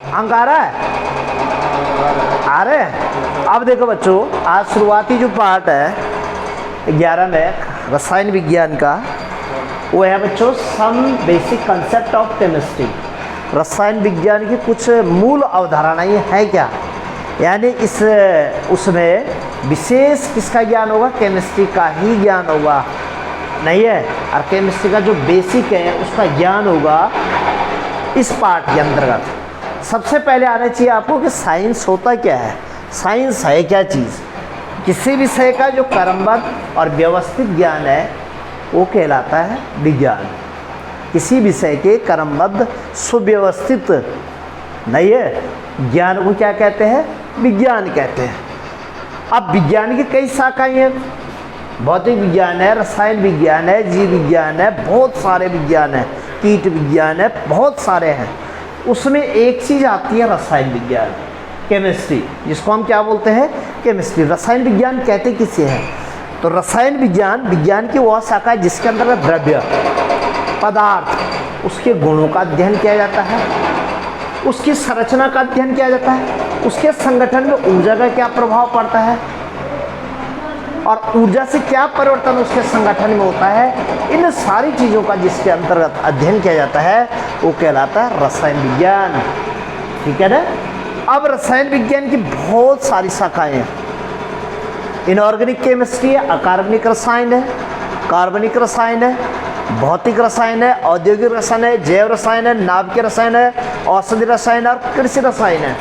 अंक आ रहा है? आ रहे हैं? अब देखो बच्चों, आज शुरुआती जो पार्ट है 11 में रसायन विज्ञान का, वो है बच्चों some basic concept of chemistry. रसायन विज्ञान की कुछ मूल अवधारणाएं है क्या, यानी इस उसमें विशेष किसका ज्ञान होगा? केमिस्ट्री का ही ज्ञान होगा, नहीं है? और केमिस्ट्री का जो बेसिक है उसका ज्ञान होगा इस पार्ट के अंतर्गत। सबसे पहले आना चाहिए आपको कि साइंस होता क्या है, साइंस है क्या चीज़। किसी विषय का जो क्रमबद्ध और व्यवस्थित ज्ञान है वो कहलाता है विज्ञान। किसी विषय के क्रमबद्ध सुव्यवस्थित नहीं है ज्ञान को क्या कहते हैं? विज्ञान कहते हैं। अब विज्ञान की कई शाखाएं हैं, भौतिक विज्ञान है, रसायन विज्ञान है, जीव विज्ञान है, बहुत सारे विज्ञान है, कीट विज्ञान है, बहुत सारे हैं। उसमें एक चीज़ आती है रसायन विज्ञान, केमिस्ट्री, जिसको हम क्या बोलते हैं? केमिस्ट्री। रसायन विज्ञान कहते किसे हैं? तो रसायन विज्ञान विज्ञान की वह शाखा है जिसके अंदर द्रव्य पदार्थ उसके गुणों का अध्ययन किया जाता है, उसकी संरचना का अध्ययन किया जाता है, उसके संगठन में ऊर्जा का क्या प्रभाव पड़ता है और ऊर्जा से क्या परिवर्तन उसके संगठन में होता है। इन सारी चीज़ों का जिसके अंतर्गत अध्ययन किया जाता है वो कहलाता है रसायन विज्ञान। ठीक है ना? अब रसायन विज्ञान की बहुत सारी शाखाएं हैं। इनऑर्गेनिक केमिस्ट्री है, अकार्बनिक रसायन है, कार्बनिक रसायन है, भौतिक रसायन है, औद्योगिक रसायन है, जैव रसायन है, नाभिकीय रसायन है, औषधि रसायन है और कृषि रसायन है।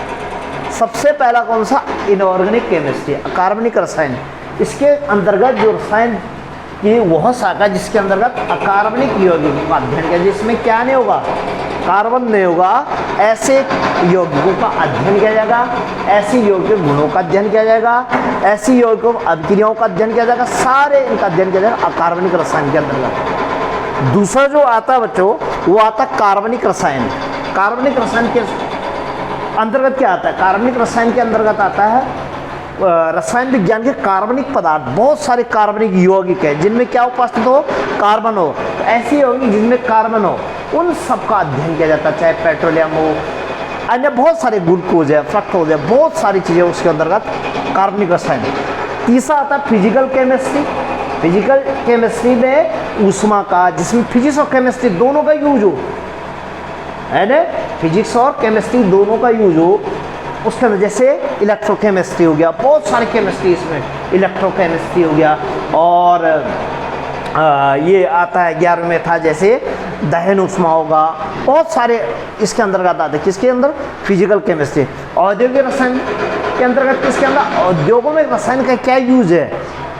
सबसे पहला कौन सा? इनऑर्गेनिक केमिस्ट्री, अकार्बनिक रसायन। इसके अंतर्गत जो रसायन की वह शाखा जिसके अंतर्गत अकार्बनिक यौगिकों का अध्ययन किया, जिसमें क्या नहीं होगा? कार्बन नहीं होगा, ऐसे यौगिकों का अध्ययन किया जाएगा, ऐसी यौगिक गुणों का अध्ययन किया जाएगा, ऐसी यौगिक अभिक्रियाओं का अध्ययन किया जाएगा, सारे इनका अध्ययन किया जाएगा अकार्बनिक रसायन के अंतर्गत। दूसरा जो आता है बच्चों वो आता है कार्बनिक रसायन। कार्बनिक रसायन के अंतर्गत क्या आता है? कार्बनिक रसायन के अंतर्गत आता है रसायन विज्ञान के कार्बनिक पदार्थ, बहुत सारे कार्बनिक यौगिक है जिनमें क्या उपस्थित हो? कार्बन हो। तो ऐसे यौगिक जिनमें कार्बन हो उन सब का अध्ययन किया जाता है, चाहे पेट्रोलियम हो, अन्य बहुत सारे ग्लूकोज है, फ्रक्टोज है, बहुत सारी चीज़ें उसके अंतर्गत कार्बनिक रसायन। तीसरा आता है फिजिकल केमिस्ट्री। फिजिकल केमिस्ट्री में ऊष्मा का, जिसमें फिजिक्स और केमिस्ट्री दोनों का यूज हो, है ना? फिजिक्स और केमिस्ट्री दोनों का यूज हो उसके अंदर, जैसे इलेक्ट्रोकेमिस्ट्री हो गया, बहुत सारी केमिस्ट्री इसमें, इलेक्ट्रोकेमिस्ट्री हो गया। और ये आता है 11 में था जैसे दहन ऊष्मा होगा, बहुत सारे इसके अंतर्गत आते हैं। किसके अंदर? Physical chemistry. औद्योगिक रसायन के अंतर्गत किसके अंदर? उद्योगों में रसायन का क्या यूज है,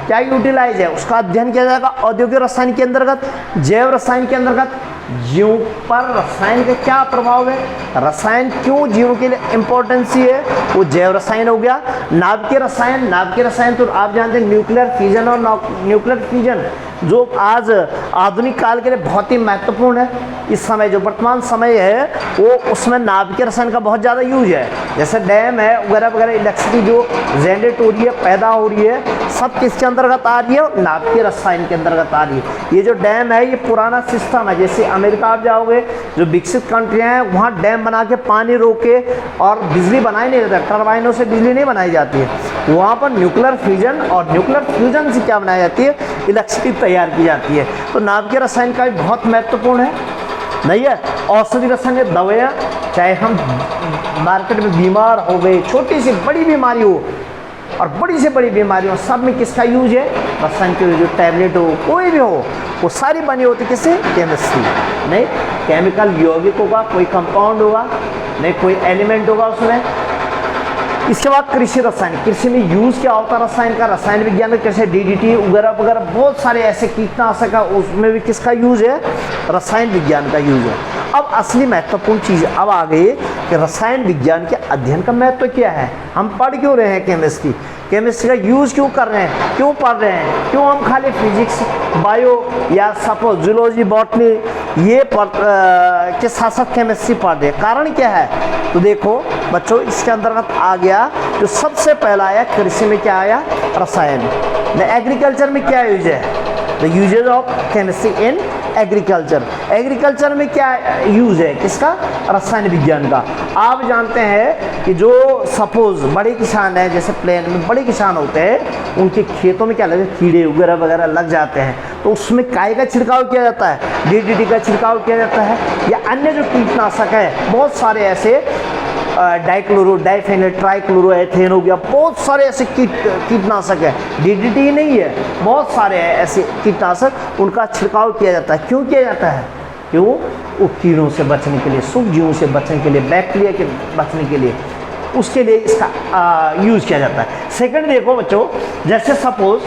क्या यूटिलाइज है, उसका अध्ययन किया जाएगा औद्योगिक रसायन के अंतर्गत। जैव रसायन के अंतर्गत जीव पर रसायन का क्या प्रभाव है, रसायन क्यों जीवों के लिए इम्पोर्टेंसी है, वो जैव रसायन हो गया। नाभिकीय रसायन, नाभिकीय रसायन तो आप जानते हैं न्यूक्लियर फिजन और न्यूक्लियर फ्यूजन जो आज आधुनिक काल के लिए बहुत ही महत्वपूर्ण है। इस समय जो वर्तमान समय है वो उसमें नाभिकीय रसायन का बहुत ज़्यादा यूज है। जैसे डैम है वगैरह वगैरह, इलेक्ट्रिसिटी जो जनरेट हो रही है, पैदा हो रही है, सब किसके अंतर्गत आ रही है? नाभिकीय रसायन के अंतर्गत आ रही है। ये जो डैम है ये पुराना सिस्टम है। जैसे अमेरिका आप जाओगे, जो विकसित कंट्रियाँ हैं वहाँ डैम बना के पानी रोके और बिजली बनाई नहीं जाती, टर्बाइनों से बिजली नहीं बनाई जाती है। वहाँ पर न्यूक्लियर फ्यूजन, और न्यूक्लियर फ्यूजन से क्या बनाई जाती है? इलेक्ट्रिसिटी तैयार की जाती है। तो नाभिकीय रसायन का भी बहुत महत्वपूर्ण है, नहीं है? औषधि रसायन में दवाइयाँ, चाहे हम मार्केट में बीमार हो गए, छोटी सी बड़ी बीमारी हो और बड़ी से बड़ी बीमारी हो, सब में किसका यूज है? रसायन के यूज। टैबलेट हो, कोई भी हो, वो सारी बनी होती किससे? केमिस्ट्री। नहीं, केमिकल यौगिक होगा, कोई कंपाउंड होगा, नहीं कोई एलिमेंट होगा उसमें। इसके बाद कृषि रसायन। कृषि में यूज क्या होता है रसायन का? रसायन विज्ञान में कैसे DDT वगैरह वगैरह बहुत सारे ऐसे कीटनाशक है, उसमें भी किसका यूज है? रसायन विज्ञान का यूज है। अब असली महत्वपूर्ण चीज़ अब आ गई कि रसायन विज्ञान के अध्ययन का महत्व क्या है, हम पढ़ क्यों रहे हैं केमिस्ट्री, केमिस्ट्री का यूज क्यों कर रहे हैं, क्यों पढ़ रहे हैं, क्यों हम खाली फिजिक्स, बायो या सपोज जूलॉजी, बॉटनी ये के साथ साथ केमिस्ट्री पढ़ रहे हैं? कारण क्या है? तो देखो बच्चों, इसके अंतर्गत आ गया जो सबसे पहला आया कृषि में, क्या आया? रसायन। एग्रीकल्चर में क्या यूज है? The usages of chemistry in agriculture. Agriculture में क्या यूज़ है किसका? रसायन विज्ञान का। आप जानते हैं कि जो सपोज बड़े किसान हैं, जैसे प्लेन में बड़े किसान होते हैं, उनके खेतों में क्या लगे, कीड़े वगैरह लग जाते हैं, तो उसमें काय का छिड़काव किया जाता है, डीडीटी का छिड़काव किया जाता है, या अन्य जो कीटनाशक है, बहुत सारे ऐसे डाइक्लोरो, डाइफेनल, ट्राइक्लोरो एथेन हो गया, बहुत सारे ऐसे कीटनाशक है, डीडीटी ही नहीं है, बहुत सारे ऐसे कीटनाशक, उनका छिड़काव किया जाता है। क्यों किया जाता है? क्यों? वो कीड़ों से बचने के लिए, सूक्ष्म जीवों से बचने के लिए, बैक्टीरिया के बचने के लिए, उसके लिए इसका यूज़ किया जाता है। सेकंड देखो बच्चों, जैसे सपोज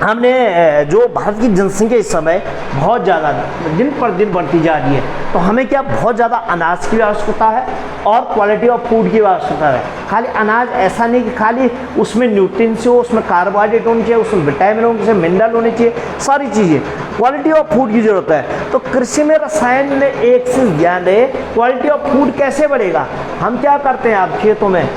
हमने जो भारत की जनसंख्या इस समय बहुत ज़्यादा दिन पर दिन बढ़ती जा रही है, तो हमें क्या बहुत ज़्यादा अनाज की आवश्यकता है और क्वालिटी ऑफ फूड की आवश्यकता है। खाली अनाज ऐसा नहीं कि खाली उसमें न्यूट्रिएंट्स हो, उसमें कार्बोहाइड्रेट होनी चाहिए, उसमें विटामिन होने चाहिए, मिनरल होने चाहिए, सारी चीज़ें, क्वालिटी ऑफ फूड की ज़रूरत है। तो कृषि में रसायन में एक चीज़ ध्यान रहे, क्वालिटी ऑफ फूड कैसे बढ़ेगा? हम क्या करते हैं, आप खेतों में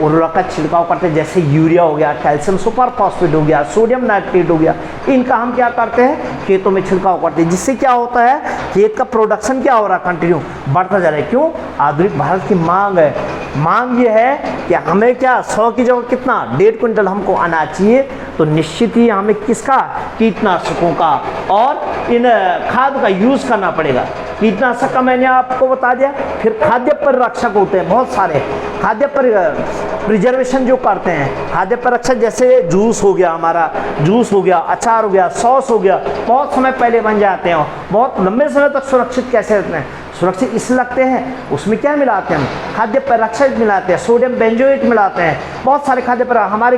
उर्वरक का छिड़काव करते हैं, जैसे यूरिया हो गया, कैल्शियम सुपर फॉस्फेट हो गया, सोडियम नाइट्रेट हो गया, इनका हम क्या करते हैं, खेतों में छिड़काव करते हैं, जिससे क्या होता है, खेत का प्रोडक्शन क्या हो रहा है, कंटिन्यू बढ़ता जा रहा है। क्यों? आधुनिक भारत की मांग है। मांग ये है कि हमें क्या 100 की जगह कितना 1.5 क्विंटल हमको अनाज चाहिए, तो निश्चित ही हमें किसका, कीटनाशकों का और इन खाद का यूज़ करना पड़ेगा। कीटनाशक का मैंने आपको बता दिया। फिर खाद्य परिरक्षक होते हैं बहुत सारे, खाद्य प्रिजर्वेशन जो करते हैं, खाद्य परिरक्षक जैसे जूस हो गया, हमारा जूस हो गया, अचार हो गया, सॉस हो गया, बहुत समय पहले बन जाते हैं, बहुत लंबे समय तक सुरक्षित कैसे रहते हैं, सुरक्षित इसलिए लगते हैं, उसमें क्या मिलाते हैं, खाद्य परिरक्षक मिलाते हैं, सोडियम बेंजोएट मिलाते हैं, बहुत सारे खाद्य पर हमारे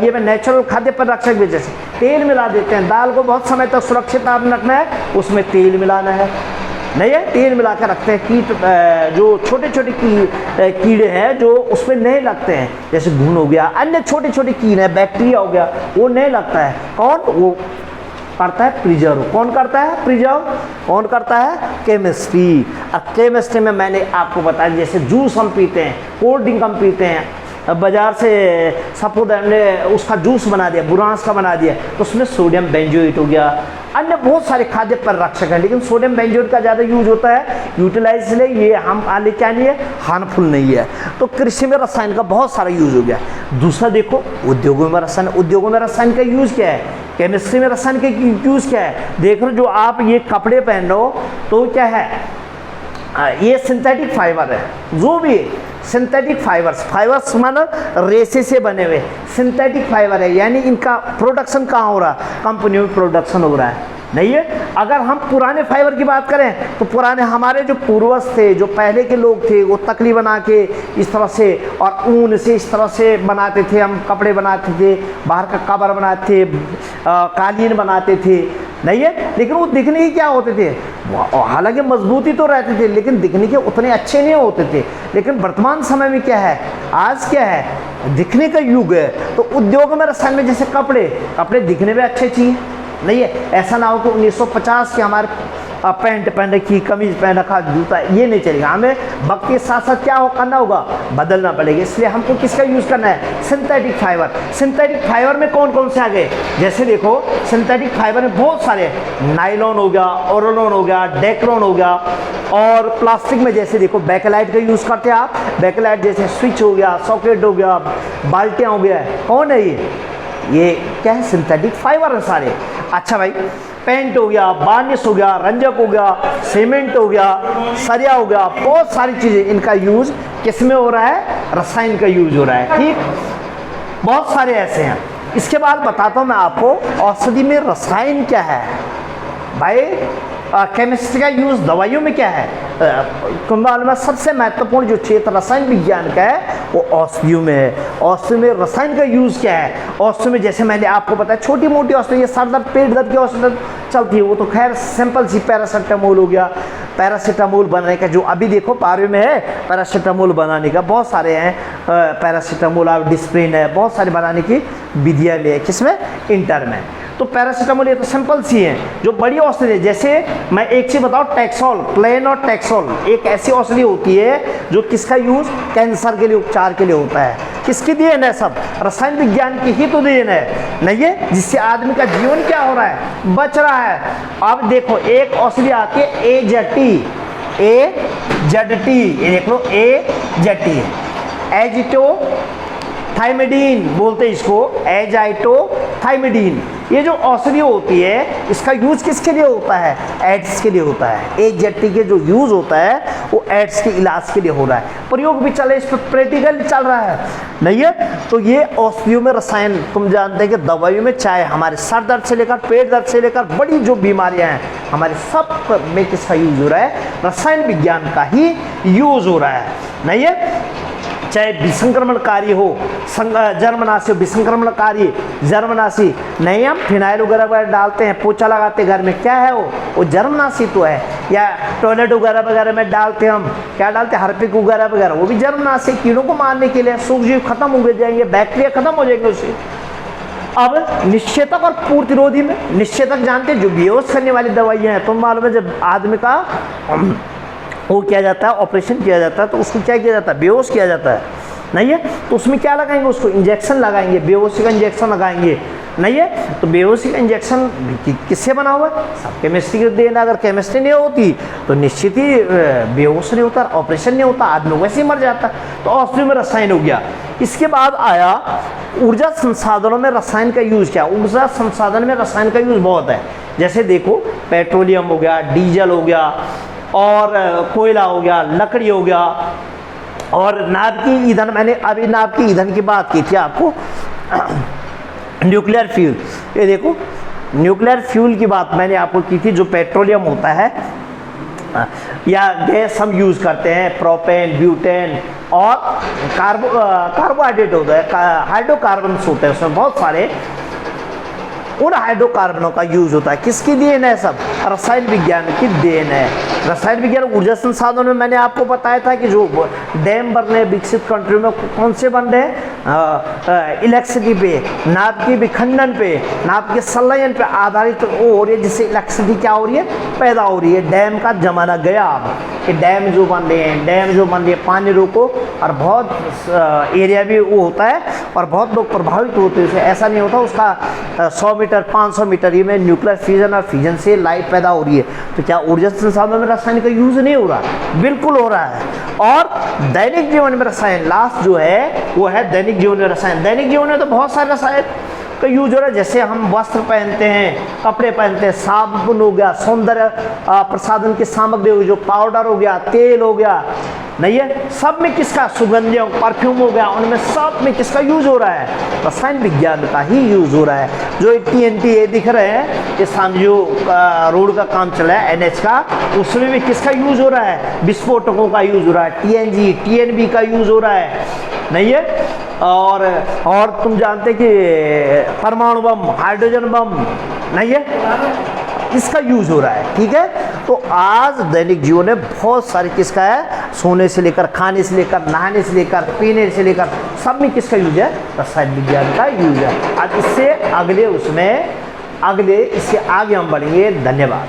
ये में नेचुरल खाद्य परिरक्षक भी, जैसे तेल मिला देते हैं, दाल को बहुत समय तक सुरक्षित आपने रखना है, उसमें तेल मिलाना है, नहीं है, तेल मिला कर रखते हैं। कीट जो छोटे छोटे कीड़े हैं जो उसमें नहीं लगते हैं, जैसे घुन हो गया, अन्य छोटे छोटे कीड़े हैं, बैक्टीरिया हो गया, वो नहीं लगता है। कौन? वो करता है प्रिजर्व। कौन करता है प्रिजर्व? कौन करता है? केमिस्ट्री। अब केमिस्ट्री में मैंने आपको बताया, जैसे जूस हम पीते हैं, कोल्ड ड्रिंक हम पीते हैं, बाजार से सपोज हमने उसका जूस बना दिया, बुरांस का बना दिया, तो उसमें सोडियम बेंजोएट हो गया, अन्य बहुत सारे खाद्य परिरक्षक हैं, लेकिन सोडियम बेंजोएट का ज़्यादा यूज होता है, यूटिलाइज इसलिए ये हम आले क्या नहीं है, हार्मफुल नहीं है। तो कृषि में रसायन का बहुत सारा यूज हो गया। दूसरा देखो, उद्योगों में रसायन, उद्योगों में रसायन का यूज क्या है, केमिस्ट्री में रसायन का यूज क्या है। देख लो, जो आप ये कपड़े पहन रहे हो तो क्या है, ये सिंथेटिक फाइबर है, जो भी सिंथेटिक फाइबर्स माना रेसे से बने हुए सिंथेटिक फाइबर है, यानी इनका प्रोडक्शन कहाँ हो रहा है, कंपनियों में प्रोडक्शन हो रहा है, नहीं है। अगर हम पुराने फाइबर की बात करें तो पुराने हमारे जो पूर्वज थे, जो पहले के लोग थे, वो तकली बना के इस तरह से और ऊन से इस तरह से बनाते थे, हम कपड़े बनाते थे, बाहर का कवर बनाते थे, कालीन बनाते थे, नहीं है। लेकिन वो दिखने के क्या होते थे, हालांकि मजबूती तो रहते थे, लेकिन दिखने के उतने अच्छे नहीं होते थे। लेकिन वर्तमान समय में क्या है, आज क्या है, दिखने का युग है। तो उद्योग में रसायन में जैसे कपड़े दिखने में अच्छे चाहिए, नहीं है। ऐसा ना हो कि 1950 के हमारे पैंट पहन रखी, कमीज पहन रखा, जूता, ये नहीं चलेगा। हमें वक्त के साथ साथ क्या करना होगा, बदलना पड़ेगा। इसलिए हमको किसका यूज़ करना है, सिंथेटिक फाइबर। सिंथेटिक फाइबर में कौन कौन से आ गए, जैसे देखो सिंथेटिक फाइबर में बहुत सारे, नाइलॉन हो गया, ओरोलॉन हो गया, डेक्रोन हो गया, और प्लास्टिक में जैसे देखो बैकेलाइट का यूज़ करते हैं आप, बैकेलाइट जैसे स्विच हो गया, सॉकेट हो गया, बाल्टियाँ हो गया, कौन है ये क्या है, सिंथेटिक फाइबर है सारे। अच्छा भाई, पेंट हो गया, बार्निश हो गया, रंजक हो गया, सीमेंट हो गया, सरिया हो गया, बहुत सारी चीज़ें, इनका यूज किस में हो रहा है, रसायन का यूज हो रहा है, ठीक। बहुत सारे ऐसे हैं। इसके बाद बताता हूँ मैं आपको औषधि में रसायन क्या है भाई। केमिस्ट्री का यूज़ दवाइयों में क्या है, कुंभाल में सबसे महत्वपूर्ण जो क्षेत्र रसायन विज्ञान का है वो औषधियों में है। औषधि में रसायन का यूज़ क्या है, औषधि में जैसे मैंने आपको बताया छोटी मोटी औषधि, ये सर दर्द पेट दर्द की औषधि चलती है, वो तो खैर सिंपल सी पैरासीटामोल हो गया, पैरासीटामोल बनाने का जो अभी देखो 12वीं में है, पैरासीटामोल बनाने का बहुत सारे हैं, पैरासीटामोल और डिस्प्रिन है, बहुत सारे बनाने की विधियाँ ले, किसमें, इंटर में। तो पैरासीटामोल ये तो सिंपल सी है। जो बड़ी औषधि है, जैसे मैं एक चीज़ बताऊँ, टैक्सोल, प्लेन और टैक्सोल एक ऐसी औषधि होती है जो किसका यूज़, कैंसर के लिए, उपचार के लिए होता है, किसकी देन है? सब रसायन विज्ञान की ही तो देन है नहीं है, जिससे आदमी का जीवन क्या हो रहा है? बच रहा है। अब देखो एक औषधि आती है AZT, ये देख लो AZT, एजिटोथाइमिडीन बोलते हैं इसको, एजाइटोथाइमिडीन। ये जो औषधि होती है इसका यूज किसके लिए होता है? एड्स के लिए होता है। AZT के जो यूज होता है वो एड्स के इलाज के लिए हो रहा है, प्रयोग भी चले, इस पर प्रैक्टिकल चल रहा है नहीं है। तो ये औषधियों में रसायन, तुम जानते हैं कि दवाइयों में, चाहे हमारे सर दर्द से लेकर पेट दर्द से लेकर बड़ी जो बीमारियां हैं हमारे, सब में किसका यूज हो रहा है? रसायन विज्ञान का ही यूज हो रहा है नहीं है। चाहे विसंक्रमणकारी हो, जर्मनाशी हो, विसंक्रमणकारी जर्मनाशी नहीं, हम फिनाइल वगैरह डालते हैं, पोछा लगाते हैं घर में, क्या है वो जर्मनाशी तो है। या टॉयलेट वगैरह में डालते हैं, हम क्या डालते हैं? हार्पिक वगैरह, वो भी जर्मनाशी, कीड़ों को मारने के लिए। सूक्ष्मजीव खत्म हो जाएंगे, बैक्टीरिया खत्म हो जाएंगे उससे। अब निश्चेतक और पूर्तिरोधी में, निश्चेतक जानते हैं जो बेहोश करने वाली दवाइयाँ हैं, तुम मालूम है जब आदमी का वो किया जाता है, ऑपरेशन किया जाता है, तो उसको क्या किया जाता है? बेहोश किया जाता है नहीं है। तो उसमें क्या लगाएंगे? उसको इंजेक्शन लगाएंगे, बेहोशी का इंजेक्शन लगाएंगे नहीं है। तो बेहोशी का इंजेक्शन किससे बना हुआ है? सब केमिस्ट्री के देना। अगर केमिस्ट्री नहीं होती तो निश्चित ही बेहोश नहीं होता, ऑपरेशन नहीं होता, आदमी वैसे ही मर जाता। तो औषधि में रसायन हो गया। इसके बाद आया ऊर्जा संसाधनों में रसायन का यूज। क्या? ऊर्जा संसाधन में रसायन का यूज बहुत है। जैसे देखो पेट्रोलियम हो गया, डीजल हो गया, और कोयला हो गया, लकड़ी हो गया, और नाभिकीय ईंधन। मैंने अभी नाभिकीय ईंधन की बात की थी आपको, न्यूक्लियर फ्यूल। ये देखो न्यूक्लियर फ्यूल की बात मैंने आपको की थी, जो पेट्रोलियम होता है या गैस हम यूज़ करते हैं, प्रोपेन, ब्यूटेन, और कार्बोहाइड्रेट होता है, हाइड्रोकार्बन्स होते हैं उसमें बहुत सारे। उन हाइड्रोकार्बनों का यूज होता है। किसकी देन है? सब रसायन विज्ञान की देन है। रसायन विज्ञान ऊर्जा संसाधनों में मैंने आपको बताया था कि जो डैम बन रहे विकसित कंट्रियों में, कौन से बन रहे हैं? इलेक्ट्रिसिटी पे, नाभ के विखंडन पे, नाभ के संलयन पे आधारित वो हो रही है, जिससे इलेक्ट्रिसिटी क्या हो रही है? पैदा हो रही है। डैम का जमाना गया अब कि डैम जो बन रहे हैं, पानी रोको, और बहुत एरिया भी वो होता है और बहुत लोग प्रभावित होते हैं। ऐसा नहीं होता उसका 100 मीटर 500 मीटर ही में न्यूक्लियर फ्यूजन और फ्यूजन से लाइट पैदा हो रही है। तो क्या ऊर्जा संसाधनों में रसायन का यूज नहीं हो रहा? बिल्कुल हो रहा है। और दैनिक जीवन में रसायन, लास्ट जो है वो है दैनिक जीवन में रसायन। दैनिक जीवन में तो बहुत सारे रसायन का यूज हो रहा है। जैसे हम वस्त्र पहनते हैं, कपड़े पहनते हैं, साबुन हो गया, सौंदर्य प्रसाधन की सामग्री हो, जो पाउडर हो गया, तेल हो गया नहीं है, सब में किसका? सुगंधियों, परफ्यूम हो गया, उनमें सब में किसका यूज हो रहा है? रसायन विज्ञान का ही यूज हो रहा है। जो TNT ये दिख रहे हैं, ये सामने जो रोड का काम चल रहा है NH का, उसमें भी किसका यूज हो रहा है? विस्फोटकों का यूज हो रहा है। TNG, TNB का यूज हो रहा है नहीं है। और तुम जानते कि परमाणु बम, हाइड्रोजन बम नहीं है, इसका यूज हो रहा है। ठीक है। तो आज दैनिक जीवन में बहुत सारे किसका है? सोने से लेकर, खाने से लेकर, नहाने से लेकर, पीने से लेकर, सब में किसका यूज है? रसायन विज्ञान का यूज है। आज इससे इससे आगे हम बढ़ेंगे। धन्यवाद।